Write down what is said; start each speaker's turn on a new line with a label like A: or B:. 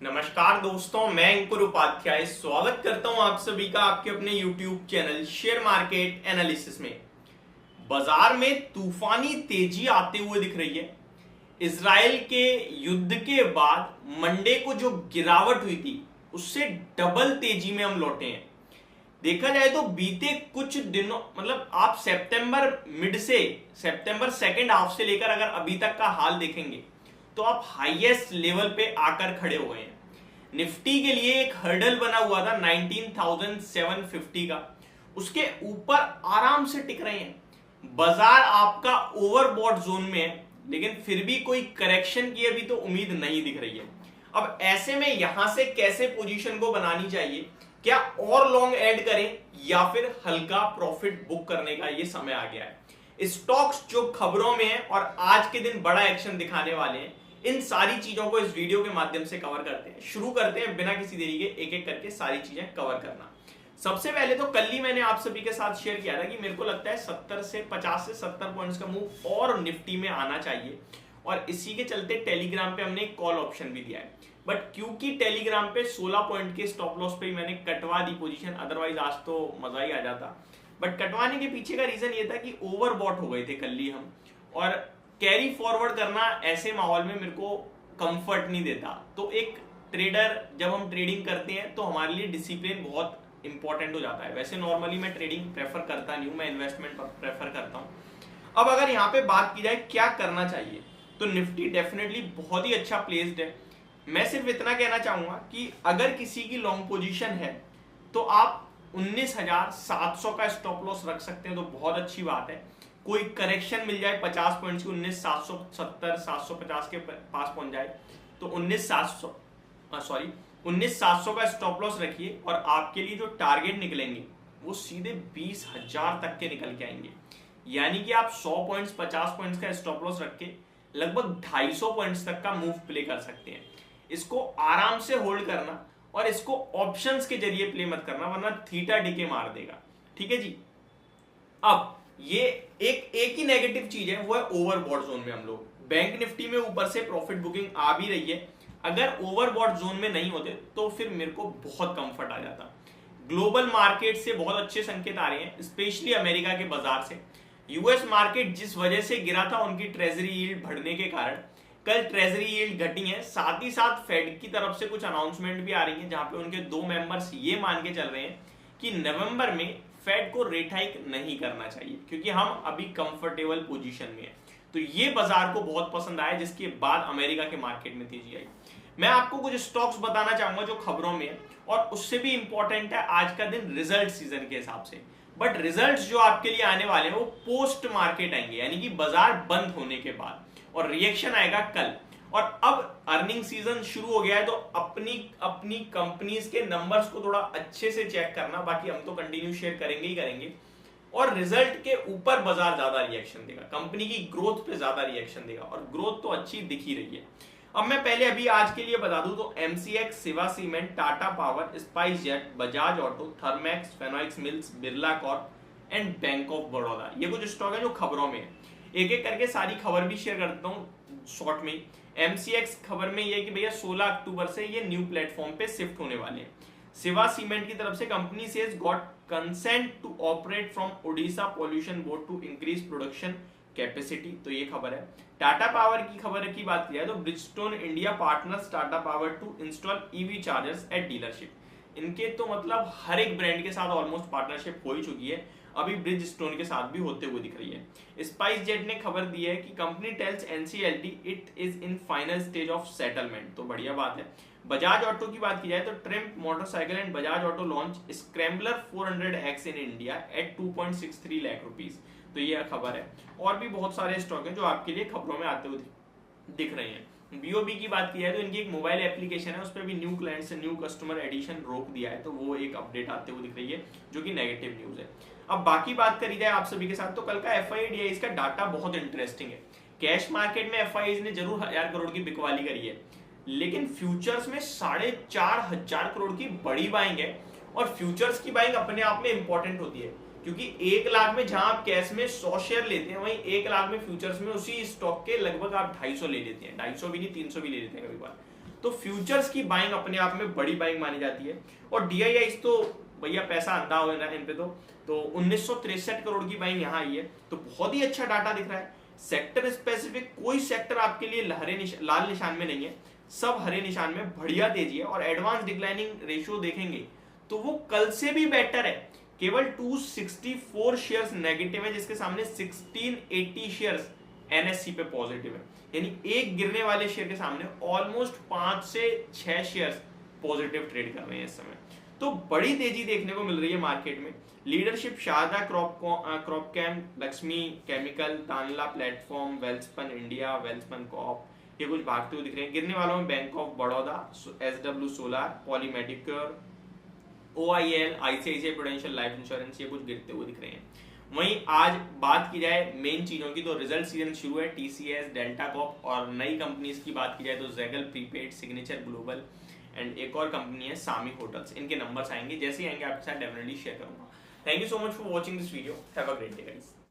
A: नमस्कार दोस्तों, मैं अंकुर उपाध्याय स्वागत करता हूं आप सभी का आपके अपने YouTube channel share market analysis में। बाजार में तूफानी तेजी आते हुए दिख रही है। इजराइल के युद्ध के बाद मंडे को जो गिरावट हुई थी उससे डबल तेजी में हम लौटे हैं। देखा जाए तो बीते कुछ दिनों मतलब आप सितंबर सेकेंड हाफ से लेकर अगर अभी तक का हाल देखेंगे तो आप हाईएस्ट लेवल पे आकर खड़े हो गए हैं। निफ्टी के लिए एक हर्डल बना हुआ था 19,750 का, उसके ऊपर आराम से टिक रहे हैं। बाजार आपका ओवरबॉट जोन में है, लेकिन फिर भी कोई करेक्शन की अभी तो उम्मीद नहीं दिख रही है। अब ऐसे में यहां से कैसे पोजीशन को बनानी चाहिए, क्या और लॉन्ग ऐड करें या फिर हल्का प्रॉफिट बुक करने का ये समय आ गया है। स्टॉक्स जो खबरों में है और आज के दिन बड़ा एक्शन दिखाने वाले हैं, इन सारी चीजों को इस वीडियो के माध्यम से कवर करते हैं। शुरू करते हैं बिना किसी देरी के, एक एक करके सारी चीजें कवर करना। सबसे पहले तो कल ही मैंने आप सभी के साथ शेयर किया था कि मेरे को लगता है 50 से 70 पॉइंट्स का मूव और निफ्टी में आना चाहिए, और इसी के चलते टेलीग्राम पे हमने एक कॉल ऑप्शन भी दिया है। बट क्योंकि टेलीग्राम पे 16 पॉइंट के स्टॉप लॉस पे मैंने कटवा दी पोजीशन, अदरवाइज आज तो मजा ही आ जाता। बट कटवाने के पीछे का रीजन ये था कि ओवरबॉट हो गए थे कल ही हम, और कैरी फॉरवर्ड करना ऐसे माहौल में मेरे को कंफर्ट नहीं देता। तो एक ट्रेडर जब हम ट्रेडिंग करते हैं तो हमारे लिए डिसिप्लिन बहुत इंपॉर्टेंट हो जाता है। वैसे नॉर्मली मैं ट्रेडिंग प्रेफर करता नहीं हूं, मैं इन्वेस्टमेंट प्रेफर करता हूं। अब अगर यहाँ पे बात की जाए क्या करना चाहिए, तो निफ्टी डेफिनेटली बहुत ही अच्छा प्लेस्ड है। मैं सिर्फ इतना कहना चाहूंगा कि अगर किसी की लॉन्ग पोजीशन है तो आप 19,700 का स्टॉप लॉस रख सकते हैं, तो बहुत अच्छी बात है। कोई करेक्शन मिल जाए 50 पॉइंट्स की, 19,770 750 के पास पहुंच जाए तो 19,700 का स्टॉप लॉस रखिए, और आपके लिए जो टारगेट निकलेंगे वो सीधे 20,000 तक के निकल के आएंगे। यानी कि आप 100 पॉइंट्स 50 पॉइंट्स का स्टॉप लॉस रख के लगभग 250 पॉइंट्स तक का मूव प्ले कर सकते हैं। इसको आराम से होल्ड करना, और इसको ऑप्शंस के जरिए प्ले मत करना, वरना थीटा डीके मार देगा। ठीक है जी। अब ये एक ही नेगेटिव चीज है, वो है ओवरबॉट जोन में हम लोग। बैंक निफ्टी में ऊपर से प्रॉफिट बुकिंग आ भी रही है, अगर ओवरबॉट जोन में नहीं होते तो फिर मेरे को बहुत कंफर्ट आ जाता। ग्लोबल मार्केट से बहुत अच्छे संकेत आ रहे हैं, स्पेशली अमेरिका के बाजार से। यूएस मार्केट जिस वजह से गिरा था उनकी ट्रेजरी यील्ड बढ़ने के कारण, कल ट्रेजरी यील्ड घटी है। साथ ही साथ फेड की तरफ से कुछ अनाउंसमेंट भी आ रही है, जहां पे उनके 2 मेंबर्स ये मान के चल रहे हैं कि नवंबर में फेड को रेट हाइक नहीं करना चाहिए, क्योंकि हम अभी कंफर्टेबल पोजीशन में हैं। तो ये बाजार को बहुत पसंद आया, जिसके बाद अमेरिका के मार्केट में तेजी आई। मैं आपको कुछ स्टॉक्स बताना चाहूंगा जो खबरों में है, और उससे भी इंपॉर्टेंट है आज का दिन रिजल्ट सीजन के हिसाब से। बट रिजल्ट्स जो आपके लिए आने वाले हैं वो पोस्ट मार्केट आएंगे, यानी कि बाजार बंद होने के बाद, और रिएक्शन आएगा कल। और अब अर्निंग सीजन शुरू हो गया है, तो अपनी कंपनीज के नंबर्स को थोड़ा अच्छे से चेक करना। बाकी हम तो कंटिन्यू शेयर करेंगे ही करेंगे, और रिजल्ट के ऊपर बाजार ज्यादा रिएक्शन देगा, कंपनी की ग्रोथ पे ज्यादा रिएक्शन देगा, और ग्रोथ तो अच्छी दिख ही रही है। अब मैं पहले अभी आज के लिए बता दूं तो MCX, Shiva cement, Tata power, SpiceJet, Bajaj auto, Thermax, Phoenix mills, Birla corp and bank of Baroda, ये कुछ स्टॉक है जो खबरों में है। एक एक करके सारी खबर भी शेयर करता हूँ शॉर्ट में। एमसीएक्स खबर में ये कि भैया 16 अक्टूबर से ये न्यू प्लेटफॉर्म पे शिफ्ट होने वाले हैं। शिवा सीमेंट की तरफ से company says got consent to operate from Odisha pollution board to increase production capacity, तो ये खबर है। टाटा पावर की खबर की बात की जाए तो Bridgestone India partners Tata power to install EV chargers at dealership. इनके तो मतलब हर एक ब्रांड के साथ ऑलमोस्ट पार्टनरशिप हो ही चुकी है, अभी ब्रिजस्टोन के साथ भी होते हुए दिख रही है। स्पाइस जेट ने खबर दी है कि company tells NCLT it is in final stage of settlement, तो बढ़िया बात है। बजाज ऑटो की बात की जाए तो triumph motorcycle and Bajaj auto launch scrambler 400X in India at 2.63 lakh rupees, तो ये खबर है। और भी बहुत सारे स्टॉक हैं जो आपके लिए खबरों में आते हुए दिख रहे हैं। बीओबी की बात की जाए तो इनकी एक मोबाइल एप्लीकेशन है, उस पर भी न्यू क्लाइंट से न्यू कस्टमर एडिशन रोक दिया है, तो वो एक अपडेट आते हुए दिख रही है, जो कि नेगेटिव न्यूज है। अब बाकी बात करी जाए आप सभी के साथ, तो कल का एफआईआई का डाटा बहुत इंटरेस्टिंग है। कैश मार्केट में एफआईआई ने जरूर 1000 करोड़ की बिकवाली करी है, लेकिन फ्यूचर्स में 4,500 करोड़ की बड़ी बाइंग है, और फ्यूचर्स की बाइंग अपने आप में इंपॉर्टेंट होती है, क्योंकि 1 लाख में जहां आप कैश में 100 शेयर लेते हैं, वहीं 1 लाख में फ्यूचर्स में उसी स्टॉक के लगभग आप 250 ले लेते हैं, 250 भी नहीं 300 भी ले लेते हैं कभी बार। तो फ्यूचर्स की बाइंग अपने आप में बड़ी बाइंग मानी जाती है। और DIIs तो भैया पैसा अंधा हो रहा है इन पे तो 1963 करोड़ की बाइंग यहाँ आई है, तो बहुत ही अच्छा डाटा दिख रहा है। सेक्टर स्पेसिफिक कोई सेक्टर आपके लिए लाल निशान में नहीं है, सब हरे निशान में, बढ़िया तेजी है। और एडवांस डिक्लाइनिंग रेशियो देखेंगे तो वो कल से भी बेटर है, केवल 264 शेयर्स नेगेटिव है, जिसके सामने 1680 शेयर्स NSE पे पॉजिटिव है। यानी एक गिरने वाले शेयर के सामने ऑलमोस्ट 5 से 6 शेयर्स पॉजिटिव ट्रेड कर रहे हैं इस समय। तो बड़ी तेजी देखने को मिल रही है मार्केट में। Leadership Sharda cropchem, Laxmi chemical, Tanla platform, Welspun India, Welspun corp, ये कुछ भागते हुए दिख रहे हैं। गिरने वालों में bank of Baroda, SW solar, Poly Medicure, OIL, ICICI prudential life insurance, ये कुछ गिरते हुए दिख रहे हैं। वहीं आज बात की जाए मेन चीजों की तो रिजल्ट सीजन शुरू है, TCS, डेल्टा कॉप, और नई कंपनीज की बात की जाए तो जेगल प्रीपेड, सिग्नेचर ग्लोबल एंड एक और कंपनी है सामी होटल्स। इनके नंबर्स आएंगे, जैसे ही आएंगे आपके साथ डेफिनेटली शेयर करूंगा। Thank you so much for watching this video, have a great day guys.